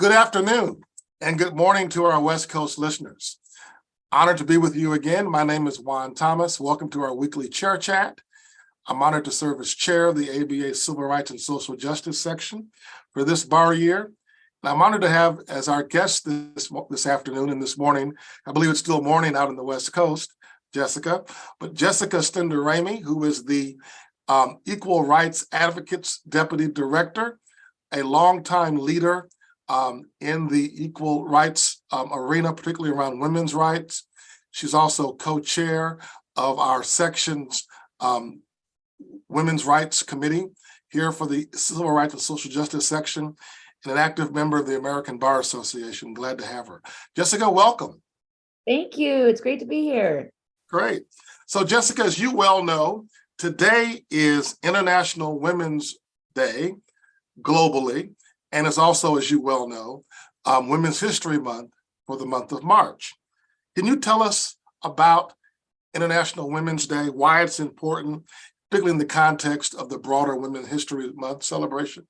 Good afternoon and good morning to our West Coast listeners. Honored to be with you again. My name is Juan Thomas. Welcome to our weekly chair chat. I'm honored to serve as chair of the ABA Civil Rights and Social Justice section for this bar year. And I'm honored to have as our guest this afternoon and this morning, I believe it's still morning out on the West Coast, Jessica Stender Ramey, who is the Equal Rights Advocates Deputy Director, a longtime leader in the equal rights arena, particularly around women's rights. She's also co-chair of our section's Women's Rights Committee here for the Civil Rights and Social Justice section, and an active member of the American Bar Association. Glad to have her. Jessica, welcome. Thank you. It's great to be here. Great. So Jessica, as you well know, today is International Women's Day globally, and it's also, as you well know, Women's History Month for the month of March. Can you tell us about International Women's Day, why it's important, particularly in the context of the broader Women's History Month celebration?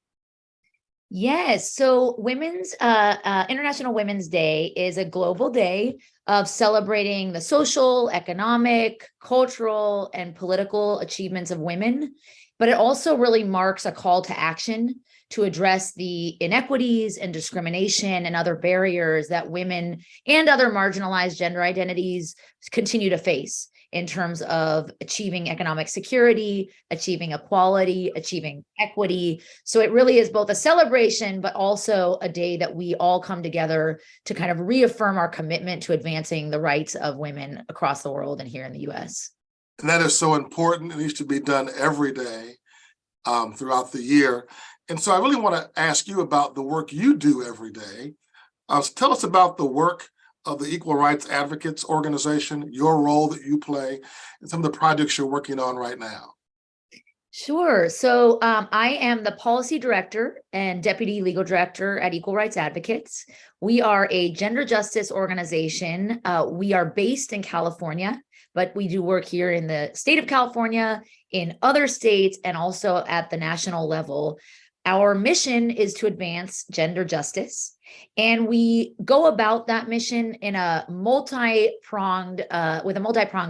Yes. So International Women's Day is a global day of celebrating the social, economic, cultural, and political achievements of women. But it also really marks a call to action to address the inequities and discrimination and other barriers that women and other marginalized gender identities continue to face in terms of achieving economic security, achieving equality, achieving equity. So it really is both a celebration, but also a day that we all come together to kind of reaffirm our commitment to advancing the rights of women across the world and here in the US. And that is so important. It needs to be done every day throughout the year. And so I really want to ask you about the work you do every day. Tell us about the work of the Equal Rights Advocates Organization, your role that you play, and some of the projects you're working on right now. Sure. So I am the policy director and deputy legal director at Equal Rights Advocates. We are a gender justice organization. We are based in California, but we do work here in the state of California, in other states, and also at the national level. Our mission is to advance gender justice, and we go about that mission in a multi-pronged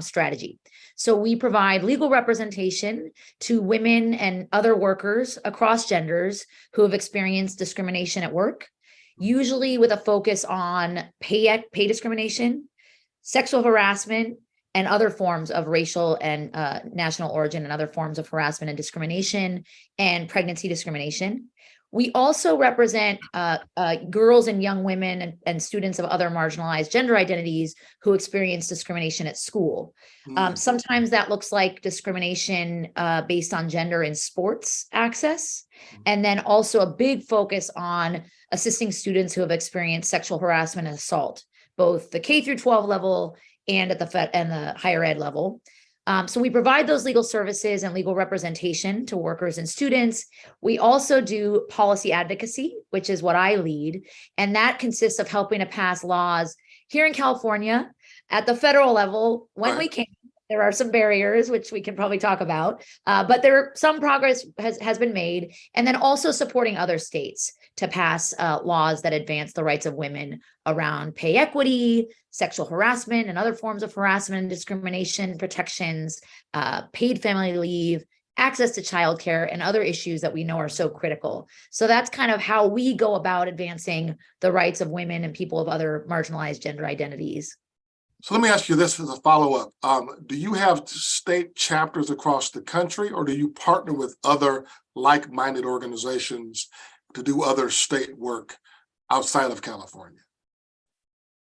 strategy. So we provide legal representation to women and other workers across genders who have experienced discrimination at work, usually with a focus on pay discrimination, sexual harassment, and other forms of racial and national origin and other forms of harassment and discrimination and pregnancy discrimination. We also represent girls and young women and students of other marginalized gender identities who experience discrimination at school. Sometimes that looks like discrimination based on gender in sports access, and then also a big focus on assisting students who have experienced sexual harassment and assault, both the K through 12 level and at the higher ed level. So we provide those legal services and legal representation to workers and students. We also do policy advocacy, which is what I lead. And that consists of helping to pass laws here in California at the federal level when we can. There are some barriers, which we can probably talk about, but some progress has been made. And then also supporting other states to pass laws that advance the rights of women around pay equity, sexual harassment, and other forms of harassment and discrimination protections, paid family leave, access to childcare, and other issues that we know are so critical. So that's kind of how we go about advancing the rights of women and people of other marginalized gender identities. So let me ask you this as a follow-up. Do you have state chapters across the country, or do you partner with other like-minded organizations to do other state work outside of California?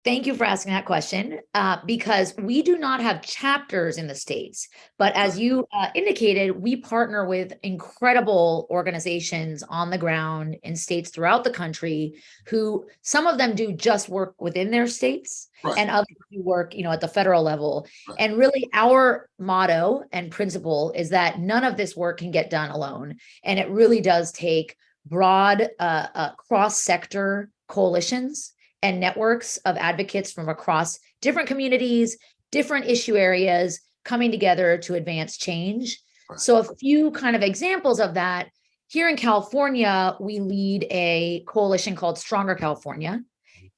Thank you for asking that question, because we do not have chapters in the states. But as you indicated, we partner with incredible organizations on the ground in states throughout the country who, some of them do just work within their states, and others do work, at the federal level. And really our motto and principle is that none of this work can get done alone. And it really does take broad cross-sector coalitions and networks of advocates from across different communities, different issue areas coming together to advance change. So a few kind of examples of that Here in California, we lead a coalition called Stronger California,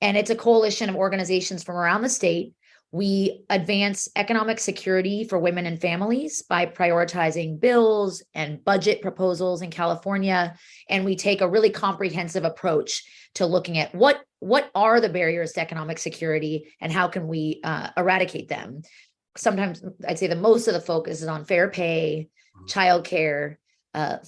and it's a coalition of organizations from around the state. We advance economic security for women and families by prioritizing bills and budget proposals in California. And we take a really comprehensive approach to looking at what are the barriers to economic security and how can we eradicate them. Sometimes I'd say the most of the focus is on fair pay, childcare,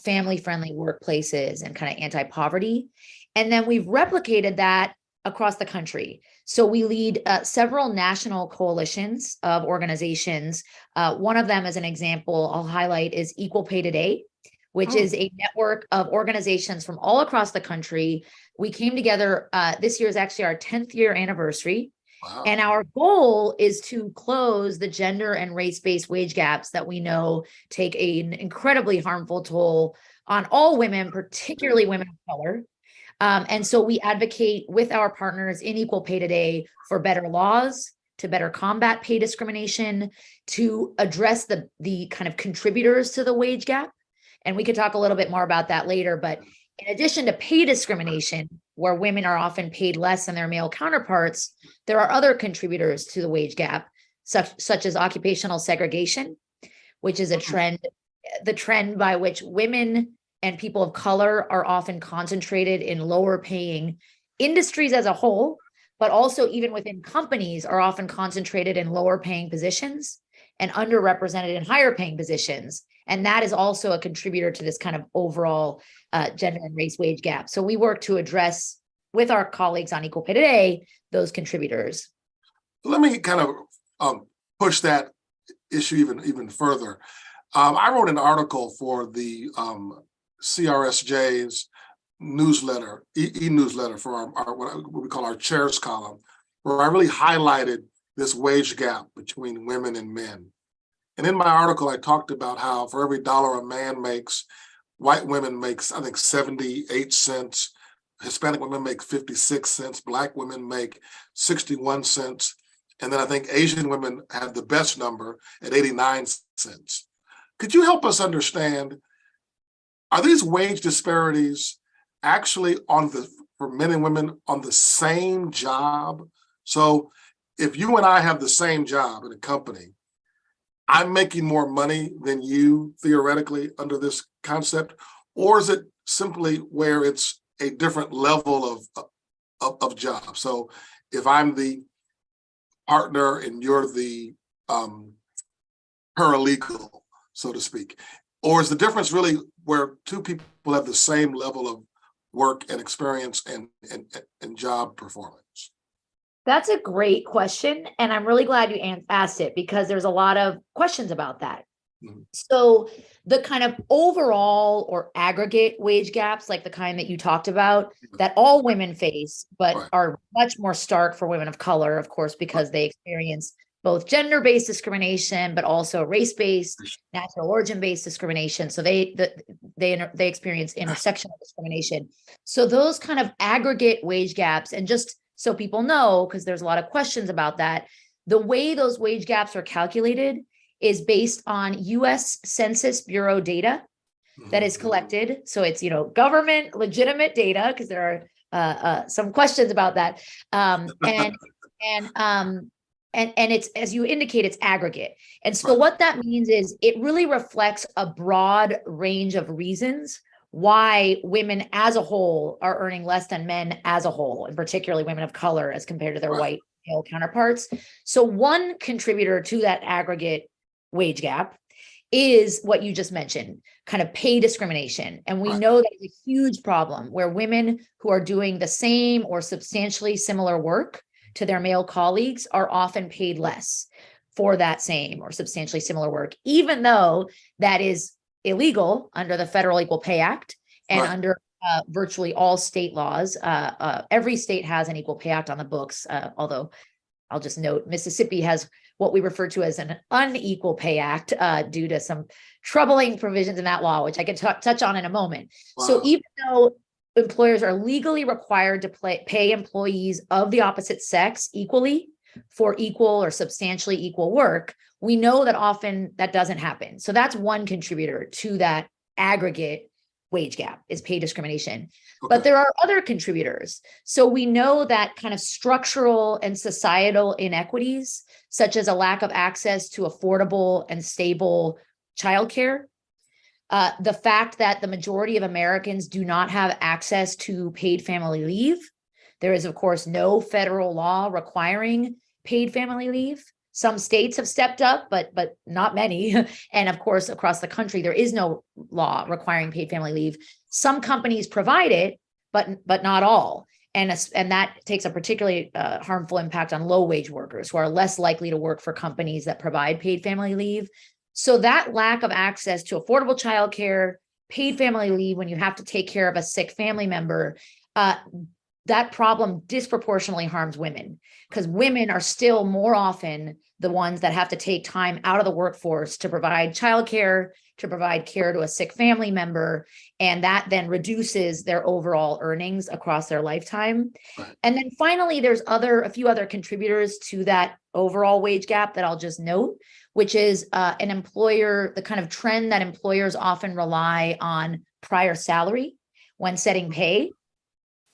family-friendly workplaces, and kind of anti-poverty. And then we've replicated that across the country. So we lead several national coalitions of organizations. One of them, as an example, I'll highlight is Equal Pay Today, which is a network of organizations from all across the country. We came together, this year is actually our 10th year anniversary. Wow. And our goal is to close the gender and race-based wage gaps that we know take an incredibly harmful toll on all women, particularly women of color. And so we advocate with our partners in Equal Pay Today for better laws, to better combat pay discrimination, to address the kind of contributors to the wage gap. And we could talk a little bit more about that later. But in addition to pay discrimination, where women are often paid less than their male counterparts, there are other contributors to the wage gap, such as occupational segregation, which is a trend, the trend by which women and people of color are often concentrated in lower paying industries as a whole, but also even within companies are often concentrated in lower paying positions and underrepresented in higher paying positions. And that is also a contributor to this kind of overall gender and race wage gap. So we work to address with our colleagues on Equal Pay Today, those contributors. Let me kind of push that issue even further. I wrote an article for the CRSJ's newsletter, e-newsletter for our what we call our chairs column, where I really highlighted this wage gap between women and men. And in my article, I talked about how for every dollar a man makes, white women makes, I think, 78 cents, Hispanic women make 56 cents, Black women make 61 cents, and then I think Asian women have the best number at 89 cents. Could you help us understand, are these wage disparities actually for men and women on the same job? So if you and I have the same job in a company, I'm making more money than you theoretically under this concept, or is it simply where it's a different level of job? So if I'm the partner and you're the paralegal, so to speak, or is the difference really where two people have the same level of work and experience and job performance? That's a great question. And I'm really glad you asked it because there's a lot of questions about that. Mm-hmm. So the kind of overall or aggregate wage gaps, like the kind that you talked about, that all women face, but are much more stark for women of color, of course, because they experience both gender-based discrimination, but also race-based, natural origin-based discrimination. So they experience intersectional discrimination. So those kind of aggregate wage gaps, and just so people know, because there's a lot of questions about that, the way those wage gaps are calculated is based on US Census Bureau data that is collected. So it's, government legitimate data, because there are some questions about that. And it's, as you indicate, it's aggregate. And so what that means is it really reflects a broad range of reasons why women as a whole are earning less than men as a whole, and particularly women of color as compared to their white male counterparts. So one contributor to that aggregate wage gap is what you just mentioned, kind of pay discrimination. And we know that it's a huge problem where women who are doing the same or substantially similar work to their male colleagues are often paid less for that same or substantially similar work, even though that is illegal under the Federal Equal Pay Act and under virtually all state laws. Every state has an Equal Pay Act on the books, although I'll just note Mississippi has what we refer to as an unequal pay act due to some troubling provisions in that law, which I can touch on in a moment. So even though employers are legally required to pay employees of the opposite sex equally for equal or substantially equal work, we know that often that doesn't happen. So that's one contributor to that aggregate wage gap, is pay discrimination. Okay. But there are other contributors. So we know that kind of structural and societal inequities, such as a lack of access to affordable and stable childcare, the fact that the majority of Americans do not have access to paid family leave. There is, of course, no federal law requiring paid family leave. Some states have stepped up, but not many. And of course, across the country, there is no law requiring paid family leave. Some companies provide it, but not all. And that takes a particularly harmful impact on low-wage workers who are less likely to work for companies that provide paid family leave. So that lack of access to affordable childcare, paid family leave when you have to take care of a sick family member, that problem disproportionately harms women, because women are still more often the ones that have to take time out of the workforce to provide childcare, to provide care to a sick family member, and that then reduces their overall earnings across their lifetime. Right. And then finally, there's a few other contributors to that overall wage gap that I'll just note, which is the kind of trend that employers often rely on prior salary when setting pay.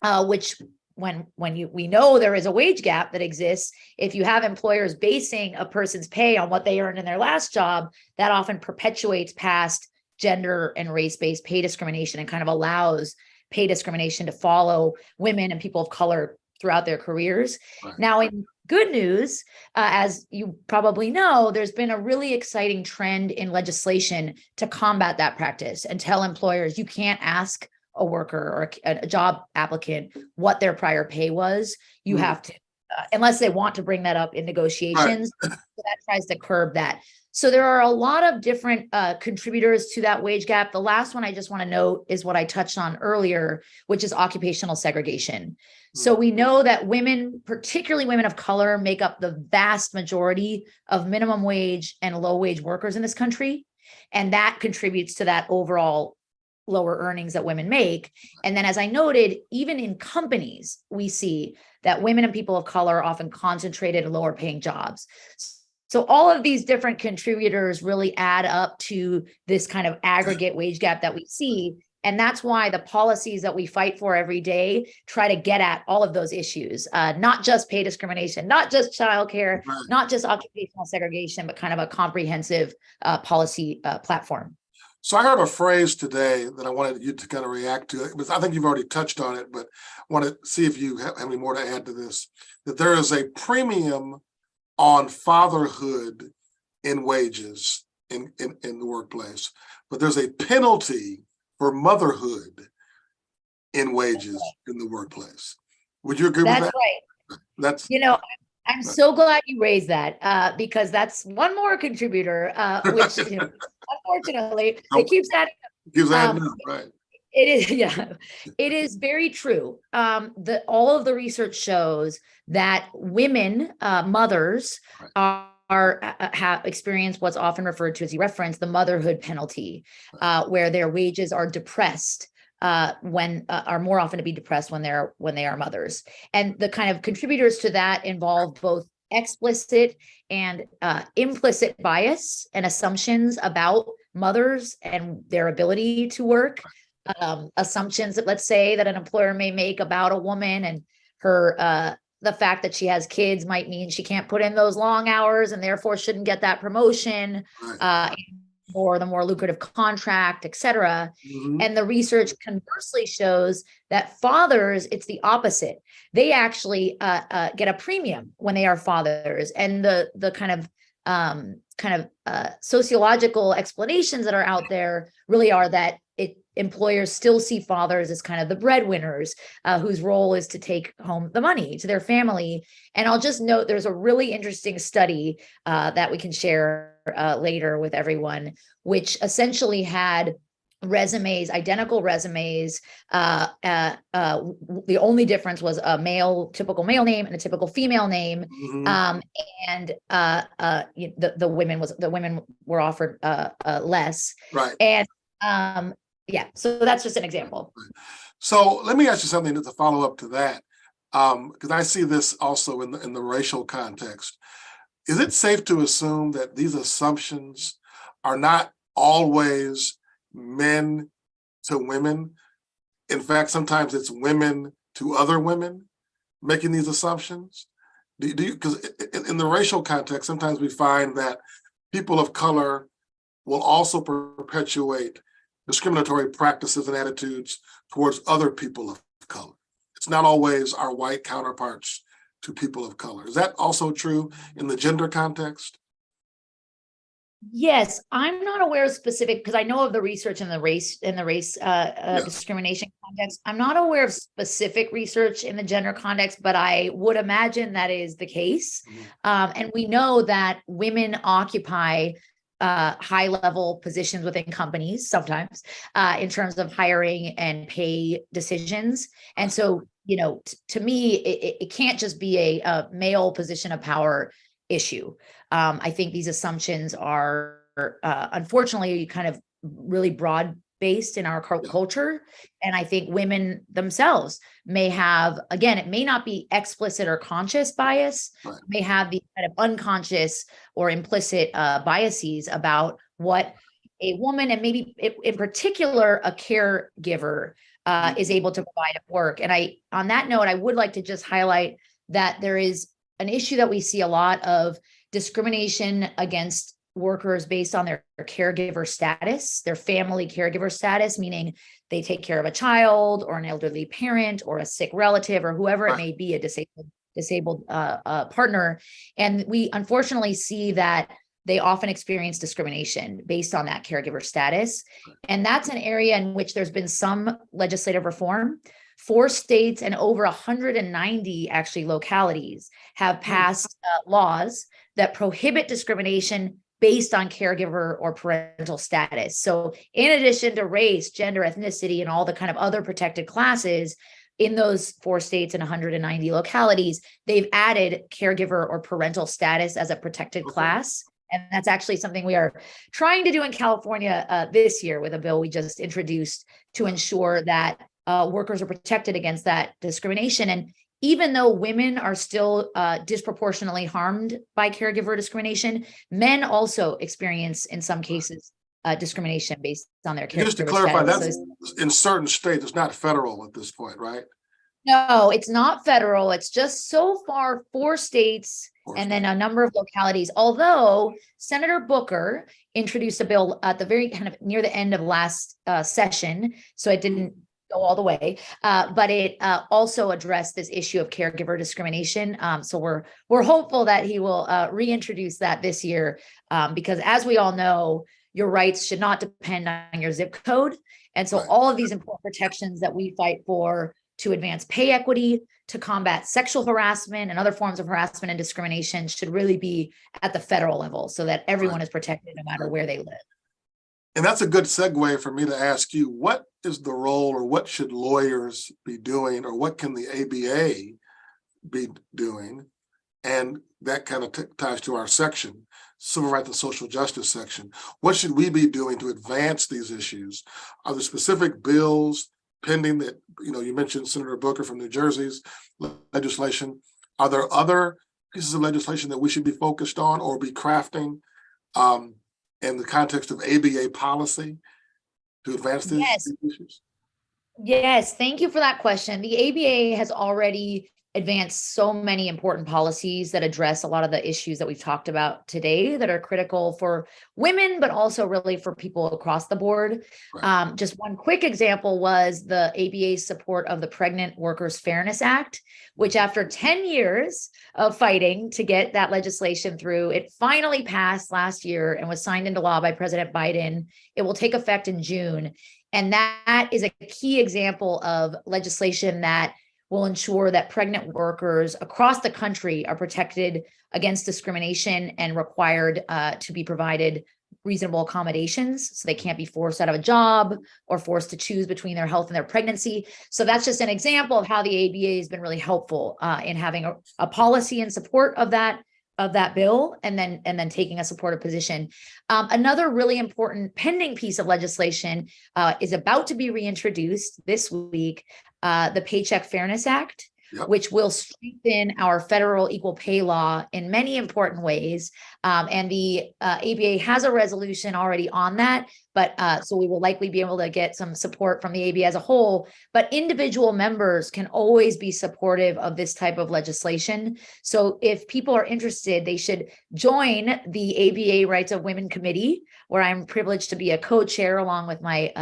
Which we know there is a wage gap that exists, if you have employers basing a person's pay on what they earned in their last job, that often perpetuates past gender and race-based pay discrimination and kind of allows pay discrimination to follow women and people of color throughout their careers. Right. Now, in good news, as you probably know, there's been a really exciting trend in legislation to combat that practice and tell employers you can't ask a worker or a job applicant what their prior pay was. You have to, unless they want to bring that up in negotiations. Right. So that tries to curb that. So there are a lot of different contributors to that wage gap. The last one I just want to note is what I touched on earlier, which is occupational segregation. So we know that women, particularly women of color, make up the vast majority of minimum wage and low wage workers in this country. And that contributes to that overall lower earnings that women make. And then, as I noted, even in companies, we see that women and people of color are often concentrated in lower paying jobs. So all of these different contributors really add up to this kind of aggregate wage gap that we see. And that's why the policies that we fight for every day try to get at all of those issues, not just pay discrimination, not just childcare, not just occupational segregation, but kind of a comprehensive policy platform. So I heard a phrase today that I wanted you to kind of react to. I think you've already touched on it, but I want to see if you have any more to add to this. That there is a premium on fatherhood in wages in the workplace, but there's a penalty for motherhood in wages in the workplace. Would you agree with that? That's right. That's, I'm so glad you raised that because that's one more contributor, which unfortunately it keeps adding up. Keeps adding up, right? It is, yeah, it is very true. All of the research shows that women, mothers, have experienced what's often referred to, as you referenced, the motherhood penalty, where their wages are depressed. Are more often to be depressed when they are mothers. And the kind of contributors to that involve both explicit and implicit bias and assumptions about mothers and their ability to work. Assumptions that, let's say, that an employer may make about a woman and her the fact that she has kids might mean she can't put in those long hours and therefore shouldn't get that promotion. Or the more lucrative contract, et cetera. And the research conversely shows that fathers, it's the opposite. They actually get a premium when they are fathers. And the kind of sociological explanations that are out there really are that employers still see fathers as kind of the breadwinners whose role is to take home the money to their family. And I'll just note there's a really interesting study that we can share later with everyone, which essentially had identical resumes. The only difference was a typical male name and a typical female name. And the women were offered less. Right. And yeah, so that's just an example. So let me ask you something to follow up to that, because I see this also in the racial context. Is it safe to assume that these assumptions are not always meant to women. In fact, sometimes it's women to other women making these assumptions. Do you, because in the racial context, sometimes we find that people of color will also perpetuate discriminatory practices and attitudes towards other people of color. It's not always our white counterparts to people of color. Is that also true in the gender context? Yes, I'm not aware of specific, because I know of the research in the race Yes. discrimination context. I'm not aware of specific research in the gender context, but I would imagine that is the case. And we know that women occupy high level positions within companies sometimes in terms of hiring and pay decisions. And so, to me, it can't just be a male position of power issue. I think these assumptions are unfortunately kind of really broad based in our culture. And I think women themselves may have, again, it may not be explicit or conscious bias, may have the kind of unconscious or implicit biases about what a woman, and maybe in particular a caregiver, is able to provide at work. And on that note, I would like to just highlight that there is an issue that we see a lot of discrimination against workers based on their caregiver status, their family caregiver status, meaning they take care of a child or an elderly parent or a sick relative or whoever it may be, a disabled partner. And we unfortunately see that they often experience discrimination based on that caregiver status. And that's an area in which there's been some legislative reform. 4 states and over 190 actually localities have passed laws that prohibit discrimination based on caregiver or parental status. So in addition to race, gender, ethnicity, and all the kind of other protected classes in those 4 states and 190 localities, they've added caregiver or parental status as a protected class. And that's actually something we are trying to do in California this year with a bill we just introduced to ensure that workers are protected against that discrimination. And even though women are still disproportionately harmed by caregiver discrimination, men also experience, in some cases, discrimination based on their caregiver Just to clarify, status. that's in certain states, it's not federal at this point, right? No, it's not federal. It's just so far 4 states and then a number of localities. Although Senator Booker introduced a bill at the very kind of near the end of last session, so it didn't go all the way, but it also addressed this issue of caregiver discrimination. So we're hopeful that he will reintroduce that this year, because as we all know, your rights should not depend on your zip code. And so all of these important protections that we fight for to advance pay equity, to combat sexual harassment and other forms of harassment and discrimination should really be at the federal level so that everyone is protected no matter where they live. And that's a good segue for me to ask you, what is the role, or what should lawyers be doing, or what can the ABA be doing? And that kind of ties to our section, Civil Rights and Social Justice section. What should we be doing to advance these issues? Are there specific bills pending that, you mentioned Senator Booker from New Jersey's legislation? Are there other pieces of legislation that we should be focused on or be crafting in the context of ABA policy to advance these issues? Yes, thank you for that question. The ABA has already advanced so many important policies that address a lot of the issues that we've talked about today that are critical for women, but also really for people across the board. Just one quick example was the ABA's support of the Pregnant Workers Fairness Act, which after 10 years of fighting to get that legislation through, it finally passed last year and was signed into law by President Biden. It will take effect in June. And that is a key example of legislation that will ensure that pregnant workers across the country are protected against discrimination and required to be provided reasonable accommodations, so they can't be forced out of a job or forced to choose between their health and their pregnancy. So that's just an example of how the ABA has been really helpful in having a policy in support of that bill, and then taking a supportive position. Another really important pending piece of legislation is about to be reintroduced this week, the Paycheck Fairness Act, Yep. which will strengthen our federal equal pay law in many important ways. And the ABA has a resolution already on that, but so we will likely be able to get some support from the ABA as a whole, but individual members can always be supportive of this type of legislation. So if people are interested, they should join the ABA Rights of Women Committee, where I'm privileged to be a co-chair along with my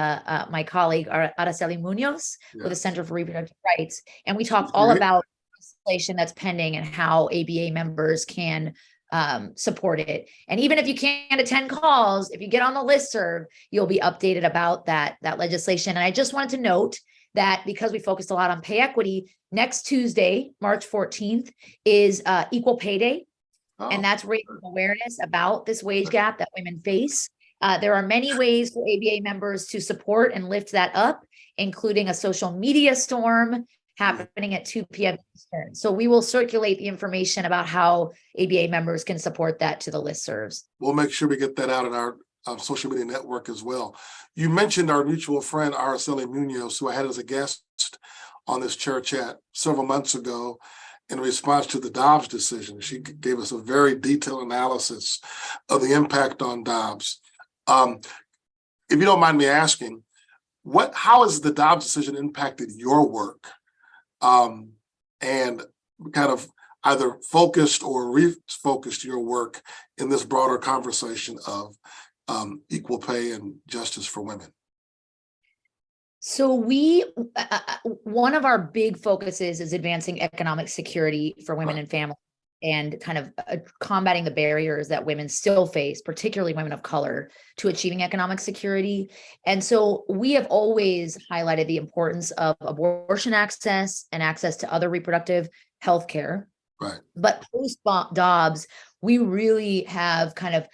my colleague, Araceli Munoz, with the Center for Reproductive Rights. And we talk all about legislation that's pending and how ABA members can support it. And even if you can't attend calls, if you get on the listserv, you'll be updated about that legislation. And I just wanted to note that because we focused a lot on pay equity, next Tuesday, March 14th, is Equal Pay Day. And that's raising awareness about this wage gap that women face. There are many ways for ABA members to support and lift that up, including a social media storm happening at 2 p.m. Eastern. So we will circulate the information about how ABA members can support that to the listservs. We'll make sure we get that out in our social media network as well. You mentioned our mutual friend, Araceli Munoz, who I had as a guest on this chair chat several months ago in response to the Dobbs decision. She gave us a very detailed analysis of the impact on Dobbs. If you don't mind me asking, how has the Dobbs decision impacted your work? And kind of either focused or refocused your work in this broader conversation of equal pay and justice for women? So one of our big focuses is advancing economic security for women and families, and kind of combating the barriers that women still face, particularly women of color, to achieving economic security. And so we have always highlighted the importance of abortion access and access to other reproductive health care. Right. But post-Dobbs, we really have kind of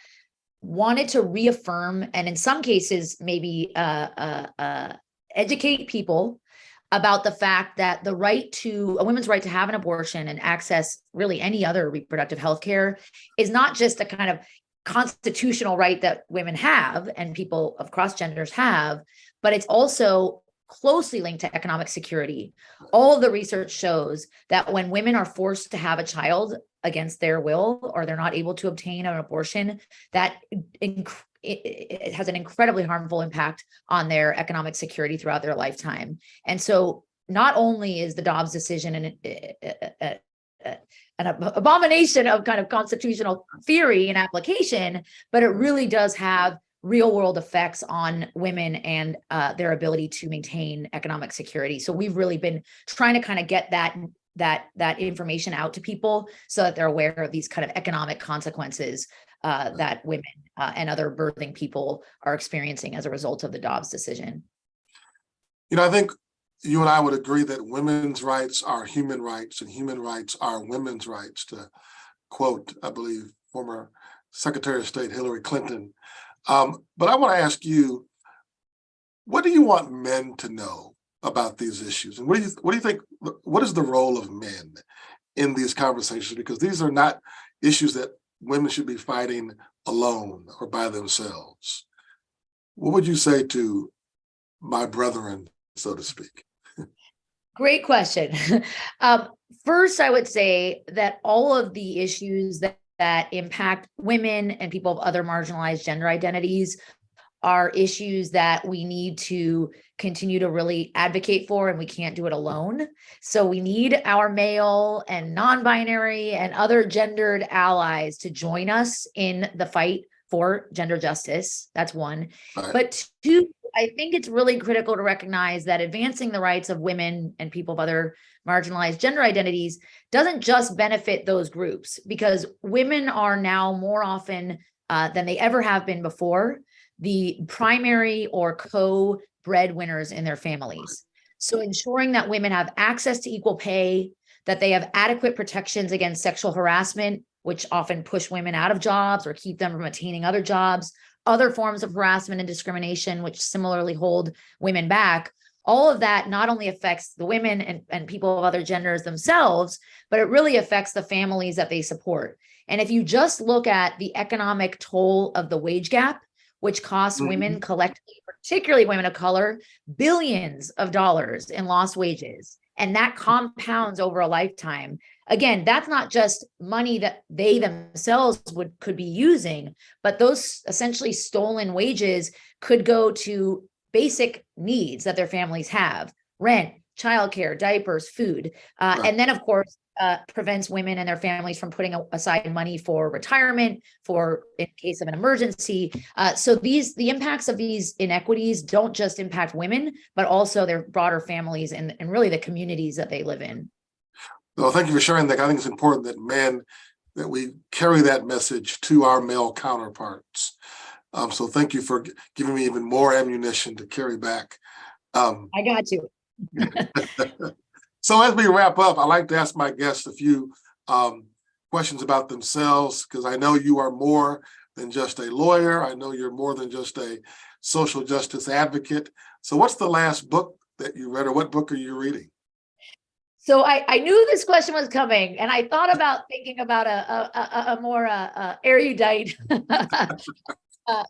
wanted to reaffirm, and in some cases, maybe educate people about the fact that a woman's right to have an abortion and access really any other reproductive health care is not just a kind of constitutional right that women have and people of cross genders have, but it's also closely linked to economic security. All of the research shows that when women are forced to have a child against their will, or they're not able to obtain an abortion, that it has an incredibly harmful impact on their economic security throughout their lifetime. And so not only is the Dobbs decision an abomination of kind of constitutional theory and application, but it really does have real world effects on women and their ability to maintain economic security. So we've really been trying to kind of get that information out to people so that they're aware of these kind of economic consequences that women and other birthing people are experiencing as a result of the Dobbs decision. I think you and I would agree that women's rights are human rights and human rights are women's rights, to quote, I believe, former Secretary of State Hillary Clinton. But I want to ask you, what do you want men to know about these issues? And what do you think, what is the role of men in these conversations? Because these are not issues that women should be fighting alone or by themselves. What would you say to my brethren, so to speak? Great question. First, I would say that all of the issues that impact women and people of other marginalized gender identities are issues that we need to continue to really advocate for, and we can't do it alone. So we need our male and non-binary and other gendered allies to join us in the fight for gender justice. That's one. Right. But two, I think it's really critical to recognize that advancing the rights of women and people of other marginalized gender identities doesn't just benefit those groups, because women are now more often than they ever have been before the primary or co-breadwinners in their families. So ensuring that women have access to equal pay, that they have adequate protections against sexual harassment, which often push women out of jobs or keep them from attaining other jobs, other forms of harassment and discrimination, which similarly hold women back. All of that not only affects the women and people of other genders themselves, but it really affects the families that they support. And if you just look at the economic toll of the wage gap, which costs women collectively, particularly women of color, billions of dollars in lost wages, and that compounds over a lifetime. Again, that's not just money that they themselves could be using, but those essentially stolen wages could go to basic needs that their families have: rent, childcare, diapers, food. And then, of course, prevents women and their families from putting aside money for retirement, for in case of an emergency. So the impacts of these inequities don't just impact women, but also their broader families and really the communities that they live in. Well, thank you for sharing that. I think it's important that we carry that message to our male counterparts. So thank you for giving me even more ammunition to carry back. I got you. So as we wrap up, I like to ask my guests a few questions about themselves, because I know you are more than just a lawyer. I know you're more than just a social justice advocate. So what's the last book that you read, or what book are you reading? So I knew this question was coming, and I thought about thinking about a more erudite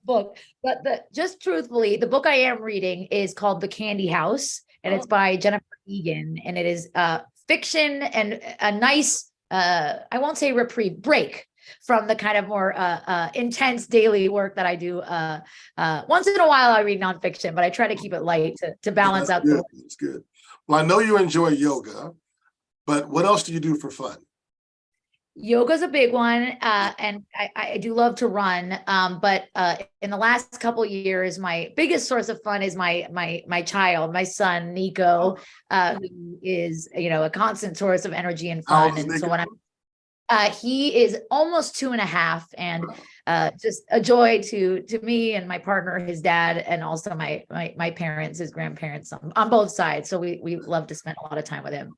book. But just truthfully, the book I am reading is called The Candy House, and it's by Jennifer Egan, and it is fiction and a nice, I won't say reprieve, break from the kind of more intense daily work that I do. Once in a while, I read nonfiction, but I try to keep it light to balance out the. That's good. Well, I know you enjoy yoga, but what else do you do for fun? Yoga's a big one, and I do love to run. But in the last couple of years, my biggest source of fun is my child, my son Nico, who is a constant source of energy and fun. And so when he is almost 2.5, and just a joy to me and my partner, his dad, and also my parents, his grandparents on both sides. So we love to spend a lot of time with him.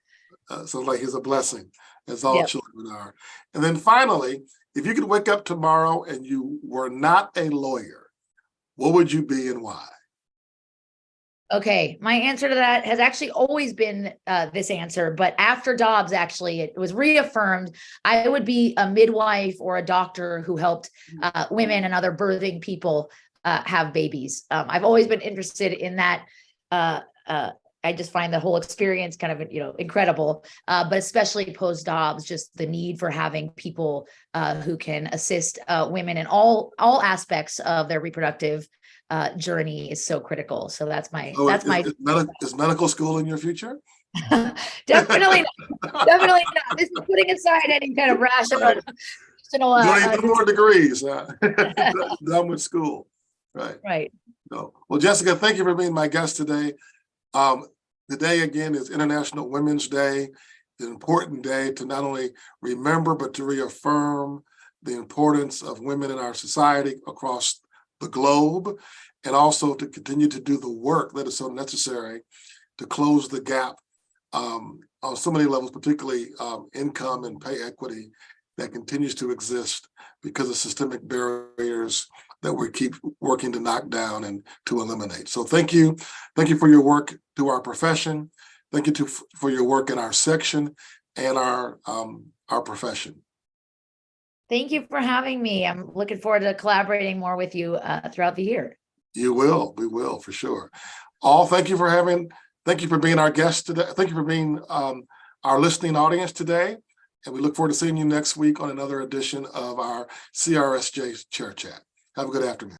So like he's a blessing, as all children are. And then finally, if you could wake up tomorrow and you were not a lawyer, what would you be and why? Okay, my answer to that has actually always been this answer, but after Dobbs, actually, it was reaffirmed. I would be a midwife or a doctor who helped women and other birthing people have babies. I've always been interested in that. I just find the whole experience kind of, incredible, but especially post Dobbs, just the need for having people who can assist women in all aspects of their reproductive journey is so critical. So is medical school in your future? Definitely not. This is putting aside any kind of rational. No more degrees. Done with school. Right. No. Well, Jessica, thank you for being my guest today. Today, again, is International Women's Day, an important day to not only remember, but to reaffirm the importance of women in our society across the globe, and also to continue to do the work that is so necessary to close the gap on so many levels, particularly income and pay equity that continues to exist because of systemic barriers that we keep working to knock down and to eliminate. So thank you. Thank you for your work to our profession. Thank you for your work in our section and our profession. Thank you for having me. I'm looking forward to collaborating more with you throughout the year. You will. We will, for sure. Thank you for being our guest today. Thank you for being our listening audience today. And we look forward to seeing you next week on another edition of our CRSJ Chair Chat. Have a good afternoon.